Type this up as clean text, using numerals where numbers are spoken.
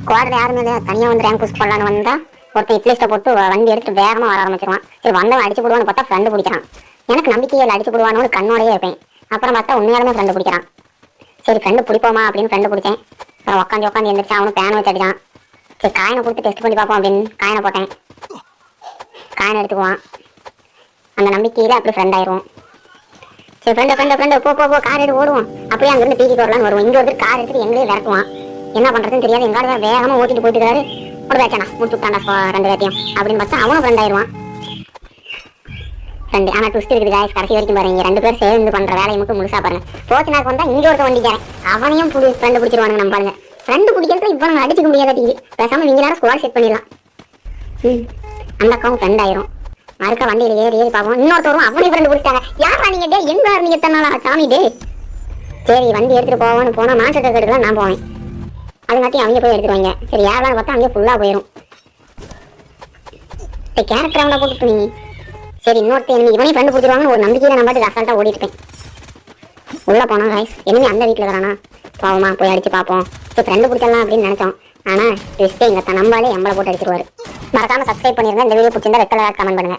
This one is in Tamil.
ஸ்குவாட்ல யாருமே இல்லை, தனியாக வந்து ரேங்க் புஷ் பண்ணலான்னு வந்தா ஒருத்தன் இட்லிஸ்ட்டை போட்டு வண்டி எடுத்து வேகமாக வர ஆரம்பிச்சிருவான். சரி வந்தவன் அடிச்சு போடுவான்னு பார்த்தா ஃப்ரெண்டு பிடிக்கிறான். எனக்கு நம்பிக்கையில் அடிச்சு போடுவானு கண்ணோடையே இருப்பேன். அப்புறம் பார்த்தா உண்மையாலுமே ஃப்ரெண்டு பிடிக்கிறான். சரி ஃப்ரெண்டு பிடிப்போமா அப்படின்னு ஃப்ரெண்டு பிடிச்சேன். அப்புறம் உட்காந்து எந்திரிச்சா அவனு பேன் வச்சு அடிச்சான். சரி காயினை கொடுத்து டெஸ்ட் பண்ணி பார்ப்போம் அப்படின்னு காயினை போட்டேன். காயினை எடுத்துக்குவான். அந்த நம்பிக்கையில் அப்படி ஃப்ரெண்ட் ஆயிடுவோம். சரி ஃப்ரெண்டு போ கார் எடுத்து ஓடுவோம். அப்படியே அங்கிருந்து பீக்கிக்கு வரலான்னு வருவோம். இங்கே வந்து கார் எடுத்துட்டு எங்களே விரட்டுவான். என்ன பண்ணுறதுன்னு தெரியாது. எங்காவது வேகமாக ஓட்டிட்டு போயிட்டு இருக்காரு. ஒரு வேச்சானா முடிச்சு விட்டாண்டா ரெண்டு பேர்த்தையும் அப்படின்னு பார்த்தா அவனும் ஃப்ரெண்ட் ஆயிடுவான். ரெண்டு ஆனால் ட்விஸ்ட் இருக்குது காய்ஸ். கடைசி வரைக்கும் பாருங்க, ரெண்டு பேர் சேர்ந்து பண்ணுற வேலையை மட்டும் முழுசா பாருங்க. போச்சுனாக்கு வந்தால் இங்கே ஒருத்த வண்டிக்காரன் அவனையும் ஃப்ரெண்டு பிடிச்சிருவானுங்க. நம்ம பாருங்க ஃப்ரெண்டு பிடிக்கிறதுல இப்போ நம்ம அடிச்சுக்க முடியாத பேசாமல் நீங்கள் நேரம் ஸ்குவாட் செட் பண்ணிடலாம். அந்த அக்காவும் ஃப்ரெண்ட் ஆயிரும். மறுக்க வண்டியில் ஏறி பார்ப்போம். இன்னொருத்தரும் அவனையும் ஃப்ரெண்டு பிடிச்சாங்க. யாரா நீங்க டே எங்க நீங்க தன்னாலா சாமி டே. சரி வண்டி எடுத்துட்டு போவான்னு போனால் மான்ஸ்டர் ட்ரக் எடுக்கலாம் நான் போவேன். அதுங்காட்டி அவங்க போய் எடுத்துருவாங்க. சரி யாரெல்லாம் பார்த்தா அங்கே ஃபுல்லாக போயிடும். கேரக்டர் அவனை போட்டு நீ சரி இன்னொருத்த இவனையும் ஃப்ரெண்டு பிடிச்சிருவாங்கன்னு ஒரு நம்பிக்கையில நான் பாட்டு அசால்ட்டாக ஓடிட்டுப்பேன். உள்ளே போனோம் ரைஸ் இனிமே அந்த வீட்டில் இருக்கிறானா பாவமா போய் அடிச்சு பார்ப்போம். இப்போ ஃப்ரெண்டு பிடிச்சிடலாம் அப்படின்னு நினச்சோம். ஆனால் ட்விஸ்ட்டே இங்கே நம்பாலே எம்பளை போட்டு அடிச்சிருவாரு. மறக்காம சப்ஸ்கிரைப் பண்ணிருங்க. இந்த வீடியோ பிடிச்சிருந்தா ரெட் கலர் கமெண்ட் பண்ணுங்க.